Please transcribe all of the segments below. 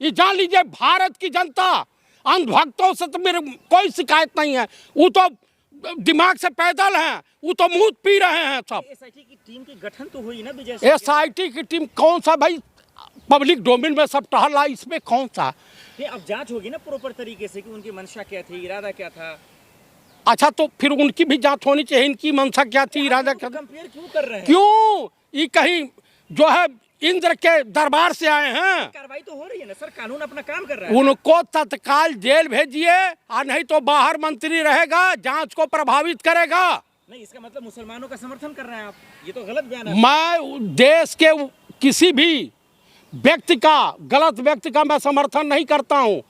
ये जान लीजिए, भारत की जनता अंधभक्तों से तो मेरे कोई शिकायत नहीं है। वो तो दिमाग से पैदल हैं, वो तो मुंह पी रहे हैं सब। एसआईटी की टीम की गठन तो हुई ना विजय? एसआईटी की टीम कौन सा भाई, पब्लिक डोमेन में सब टहला, इसमें कौन सा? अब जांच होगी ना प्रॉपर तरीके से कि उनकी मंशा क्या थी, इरादा क्या था। अच्छा, तो फिर उनकी भी जांच होनी चाहिए, इनकी मंशा क्या थी, इरादा क्या था। कंपेयर क्यों कर रहे हैं? क्यों? ये कहीं जो है इंद्र के दरबार से आए हैं। कार्रवाई तो हो रही है ना सर, कानून अपना काम कर रहा है। उनको तत्काल जेल भेजिए, और नहीं तो बाहर मंत्री रहेगा, जांच को प्रभावित करेगा। नहीं, इसका मतलब मुसलमानों का समर्थन कर रहे हैं आप, ये तो गलत बयान है। मैं देश के किसी भी व्यक्ति का, गलत व्यक्ति का मैं समर्थन नहीं करता हूं।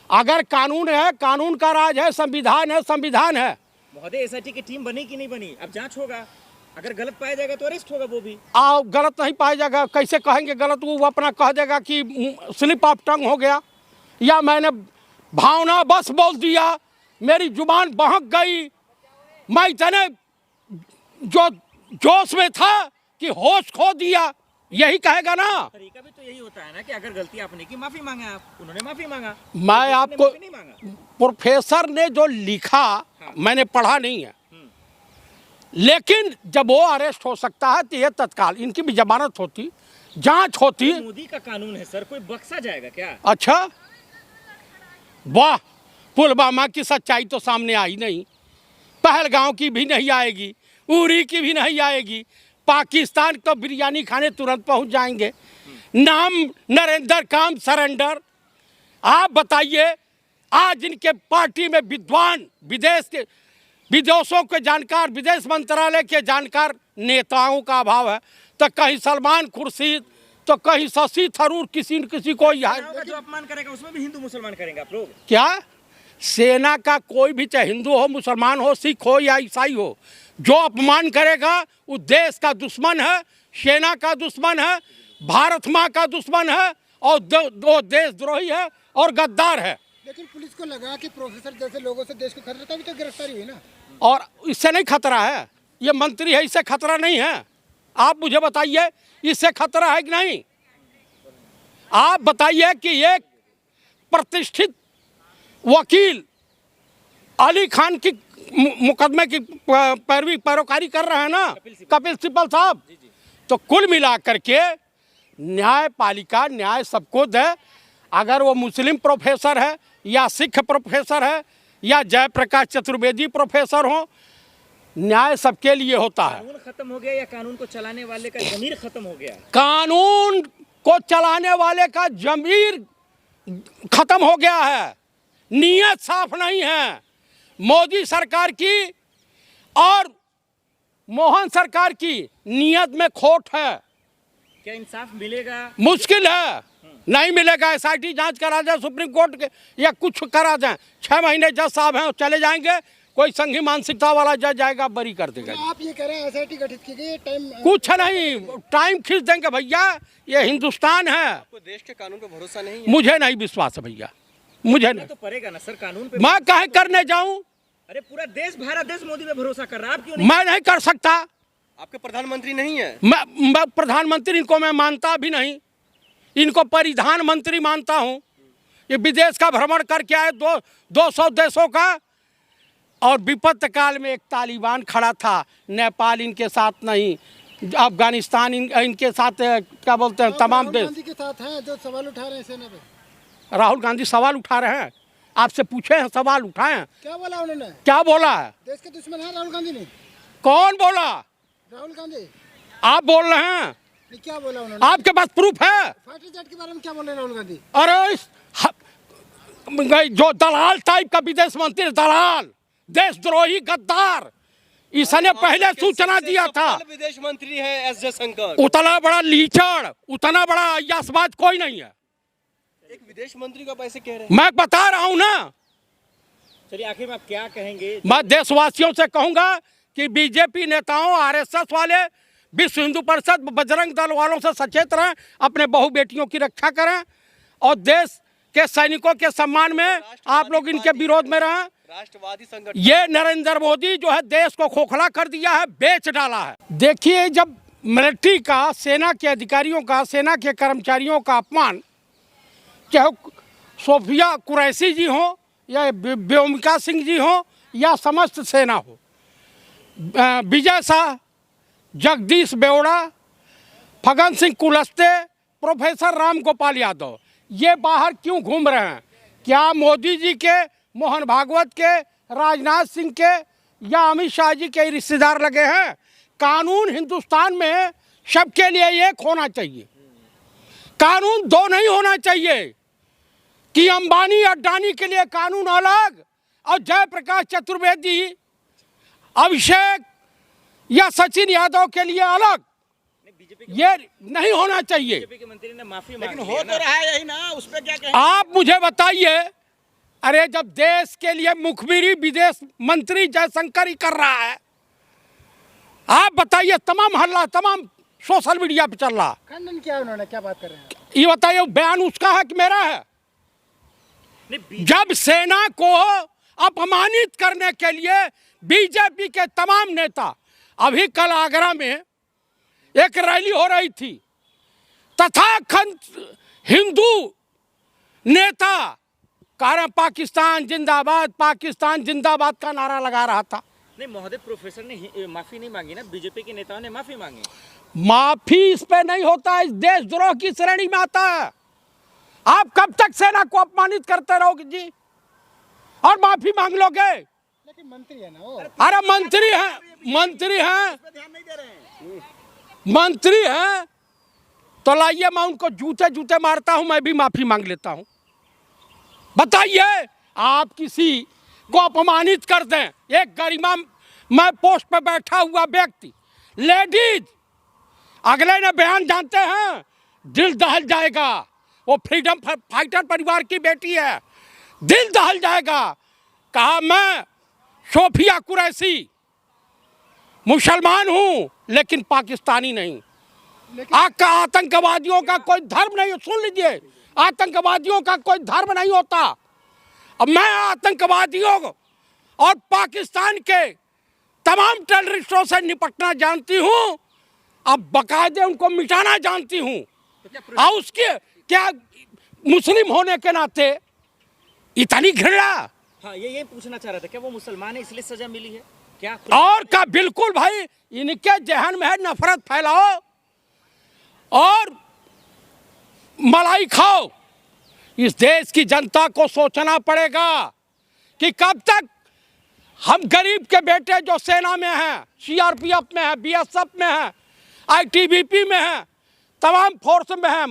अगर कानून है, कानून का राज है, संविधान है, संविधान है। महोदय, एसआईटी की टीम बनी कि नहीं बनी, अब जांच होगा, अगर गलत पाया जाएगा तो अरेस्ट होगा वो भी। आओ, गलत नहीं पाया जाएगा, कैसे कहेंगे गलत? वो अपना कह देगा कि स्लिप ऑफ टंग हो गया, या मैंने भावना बस बोल दिया, मेरी जुबान बहक गई, मैं इतने जो जोश में था कि होश खो दिया, यही कहेगा ना। तरीका भी तो यही होता है ना कि अगर गलती आपने की, माफी मांगे आप, उन्होंने माफी मांगा। मैं आपको, प्रोफेसर ने जो लिखा, हाँ। मैंने पढ़ा नहीं है, लेकिन जब वो अरेस्ट हो सकता है तो ये तत्काल इनकी भी जमानत होती, जांच होती। मोदी का कानून है सर, कोई बख्शा जाएगा क्या? अच्छा, वाह, पुलवामा की सच्चाई तो सामने आई नहीं, पहलगांव की भी नहीं आएगी, उरी की भी नहीं आएगी, पाकिस्तान तो बिरयानी खाने तुरंत पहुंच जाएंगे। नाम नरेंद्र काम सरेंडर। आप बताइए, आज इनके पार्टी में विद्वान, विदेशों के जानकार, विदेश मंत्रालय के जानकार नेताओं का अभाव है, तो कहीं सलमान खुर्शीद, तो कहीं शशि थरूर, किसी न किसी को जो अपमान करेगा उसमें भी हिंदू मुसलमान करेंगे आप लोग क्या? सेना का कोई भी, चाहे हिंदू हो, मुसलमान हो, सिख हो या ईसाई हो, जो अपमान करेगा वो देश का दुश्मन है, सेना का दुश्मन है, भारत माँ का दुश्मन है, और दो देशद्रोही है और गद्दार है। लेकिन पुलिस को लगा कि प्रोफेसर जैसे लोगों से देश को खतरा था, भी तो गिरफ्तारी हुई ना। और इससे नहीं खतरा है, ये मंत्री है, इससे खतरा नहीं है। आप मुझे बताइए, इससे खतरा है कि नहीं? आप बताइए कि एक प्रतिष्ठित वकील अली खान की मुकदमे की पैरोकारी कर रहे हैं ना, कपिल सिब्बल साहब, तो कुल मिलाकर के न्यायपालिका न्याय सबको दे। अगर वो मुस्लिम प्रोफेसर है या सिख प्रोफेसर है या जयप्रकाश चतुर्वेदी प्रोफेसर हो, न्याय सबके लिए होता है। कानून खत्म हो गया या कानून को चलाने वाले का ज़मीर खत्म हो गया? कानून को चलाने वाले का ज़मीर खत्म हो गया है, नीयत साफ नहीं है। मोदी सरकार की और मोहन सरकार की नीयत में खोट है। क्या इंसाफ मिलेगा? मुश्किल है, नहीं मिलेगा। एसआईटी जांच करा जाए सुप्रीम कोर्ट के, या कुछ करा जाए, 6 महीने जज साहब हैं चले जाएंगे, कोई संघी मानसिकता वाला जज जाएगा, बरी कर देगा। आप ये कह रहे हैं एसआईटी गठित की गई, टाइम कुछ नहीं, टाइम खींच देंगे भैया, ये हिंदुस्तान है। आपको देश के कानून पे भरोसा नहीं है? मुझे नहीं विश्वास है भैया, मुझे नहीं। तो पड़ेगा ना सर कानून पे। मैं काहे करने जाऊं? अरे पूरा देश, भारत देश मोदी पे भरोसा कर रहा है, आप क्यों नहीं? मैं नहीं कर सकता। आपके प्रधानमंत्री नहीं है? मैं प्रधानमंत्री इनको मैं मानता भी नहीं, इनको परिधान मंत्री मानता हूं। ये विदेश का भ्रमण करके आए, 200 देशों का, और विपत्त काल में एक तालिबान खड़ा था, नेपाल इनके साथ नहीं, अफगानिस्तान इनके साथ, क्या बोलते हैं, तमाम देश के साथ हैं जो सवाल उठा रहे हैं सेना पे। राहुल गांधी सवाल उठा रहे हैं, आपसे पूछे हैं, सवाल उठाए हैं। क्या बोला उन्होंने? क्या बोला है? देश के दुश्मन है राहुल गांधी ने। कौन बोला? राहुल गांधी। आप बोल रहे हैं? क्या बोला उन्होंने? आपके पास प्रूफ है? फाइटर जेट के बारे में क्या बोल रहे हैं राहुल गांधी? अरे जो दलाल टाइप का विदेश मंत्री, दलाल, देशद्रोही, गद्दार, इसने पहले सूचना दिया था। विदेश मंत्री है एस जयशंकर। उतना बड़ा लीचड़, उतना बड़ा अय्यासबाज कोई नहीं है। एक विदेश मंत्री को ऐसे कह रहे हैं? मैं बता रहा हूं ना। चलिए, आखिर में आप क्या कहेंगे? मैं देशवासियों से कहूंगा कि बीजेपी नेताओं, आरएसएस वाले, विश्व हिंदू परिषद, बजरंग दल वालों से सचेत रहें, अपने बहू बेटियों की रक्षा करें, और देश के सैनिकों के सम्मान में आप लोग इनके विरोध में रहें। राष्ट्रवादी संगठन, ये नरेंद्र मोदी जो है देश को खोखला कर दिया है, बेच डाला है। देखिए, जब मिलिट्री का, सेना के अधिकारियों का, सेना के कर्मचारियों का अपमान चाहे सोफिया कुरैशी जी हो या व्योमिका सिंह जी हो या समस्त सेना हो, विजय शाह, जगदीश बेवड़ा, फगन सिंह कुलस्ते, प्रोफेसर राम गोपाल यादव, ये बाहर क्यों घूम रहे हैं? क्या मोदी जी के, मोहन भागवत के, राजनाथ सिंह के या अमित शाह जी के रिश्तेदार लगे हैं? कानून हिंदुस्तान में सबके लिए एक होना चाहिए, कानून दो नहीं होना चाहिए कि अंबानी अडानी के लिए कानून अलग और जयप्रकाश चतुर्वेदी, अभिषेक या सचिन यादव के लिए अलग। ये नहीं होना चाहिए। बीजेपी के मंत्री ने माफी मांगी, लेकिन हो तो रहा है यही ना, उस पर क्या कहें? आप मुझे बताइए, अरे जब देश के लिए मुखबिरी विदेश मंत्री जयशंकर ही कर रहा है, आप बताइए, तमाम हल्ला तमाम सोशल मीडिया पे चल रहा। खंडन किया उन्होंने, क्या बात कर रहे हैं? ये बताइए, बयान उसका है कि मेरा है? जब सेना को अपमानित करने के लिए बीजेपी के तमाम नेता, अभी कल आगरा में एक रैली हो रही थी, तथाकथित हिंदू नेता कह रहे पाकिस्तान जिंदाबाद, पाकिस्तान जिंदाबाद का नारा लगा रहा था। नहीं महोदय, प्रोफेसर ने माफी नहीं मांगी ना, बीजेपी के नेताओं ने माफी मांगी। माफी इस पे नहीं होता, इस देशद्रोह की श्रेणी में आता है। आप कब तक सेना को अपमानित करते रहोगे जी और माफी मांग लोगे? लेकिन मंत्री है ना वो। अरे मंत्री हैं, मंत्री हैं, ध्यान नहीं दे रहे हैं। मंत्री हैं तो लाइए, मैं उनको जूते जूते मारता हूं, मैं भी माफी मांग लेता हूं। बताइए, आप किसी को अपमानित कर दें, एक गरिमा मैं पोस्ट पे बैठा हुआ व्यक्ति, लेडीज, अगले ने बयान जानते हैं, दिल दहल जाएगा। वो फ्रीडम फाइटर परिवार की बेटी है, दिल दहल जाएगा। कहा मैं सोफिया कुरैशी मुसलमान हूं लेकिन पाकिस्तानी नहीं। आपका आतंकवादियों का कोई धर्म नहीं, सुन लीजिए, आतंकवादियों का कोई धर्म नहीं होता। अब मैं आतंकवादियों और पाकिस्तान के तमाम टेररिस्टों से निपटना जानती हूं, अब बकायदे उनको मिटाना जानती हूं। और उसके क्या मुस्लिम होने के नाते इतनी घृणा? हाँ, ये पूछना चाह रहा था, क्या वो मुसलमान है इसलिए सजा मिली है क्या? और का बिल्कुल भाई, इनके जहन में है नफरत फैलाओ और मलाई खाओ। इस देश की जनता को सोचना पड़ेगा कि कब तक हम गरीब के बेटे जो सेना में हैं, सीआरपीएफ में है, बीएसएफ में है, आईटीबीपी में है, तमाम फोर्स में है,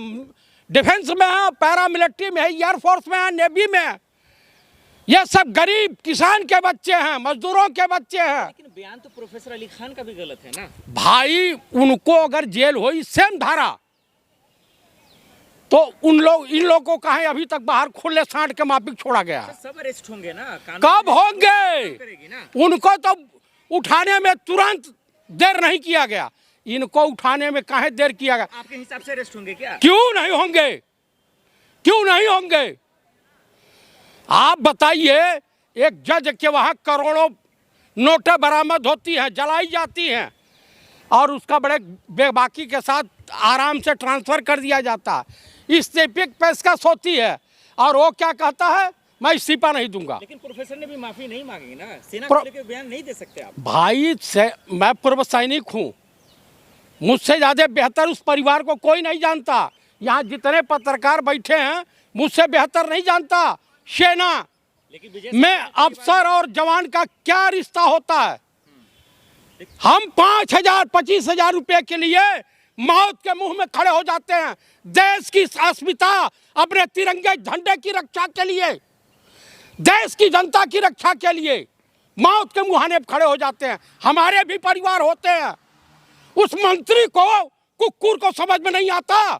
डिफेंस में है, पैरामिलिट्री में है, एयरफोर्स में है, नेवी में है, ये सब गरीब किसान के बच्चे हैं, मजदूरों के बच्चे हैं। लेकिन बयान तो प्रोफेसर अली खान का भी गलत है ना भाई। उनको अगर जेल हुई सेम धारा, तो इन लोगों का है अभी तक बाहर खुले सांड के माफिक छोड़ा गया है। सब अरेस्ट होंगे ना, कब होंगे? करेगी ना। उनको तो उठाने में तुरंत देर नहीं किया गया, इनको उठाने में काहे देर किया गया? आपके हिसाब से अरेस्ट होंगे क्या? क्यों नहीं होंगे, क्यों नहीं होंगे? आप बताइए, एक जज के वहां करोड़ों नोटें बरामद होती हैं, जलाई जाती हैं और उसका बड़े बेबाकी के साथ आराम से ट्रांसफर कर दिया जाता है। इस्तीफे की पेशकश होती है और वो क्या कहता है, मैं इस्तीफा नहीं दूंगा। लेकिन प्रोफेसर ने भी माफी नहीं मांगी ना, सेना को लेकर बयान नहीं दे सकते आप। भाई मैं पूर्व सैनिक हूँ, मुझसे ज़्यादा बेहतर उस परिवार को कोई नहीं जानता। यहाँ जितने पत्रकार बैठे हैं मुझसे बेहतर नहीं जानता सेना में अफसर और जवान का क्या रिश्ता होता है। हम 5,000 25,000 रुपए के लिए मौत के मुंह में खड़े हो जाते हैं, देश की अस्मिता, अपने तिरंगे झंडे की रक्षा के लिए, देश की जनता की रक्षा के लिए मौत के मुहाने पर खड़े हो जाते हैं। हमारे भी परिवार होते हैं। उस मंत्री को, कुकुर को समझ में नहीं आता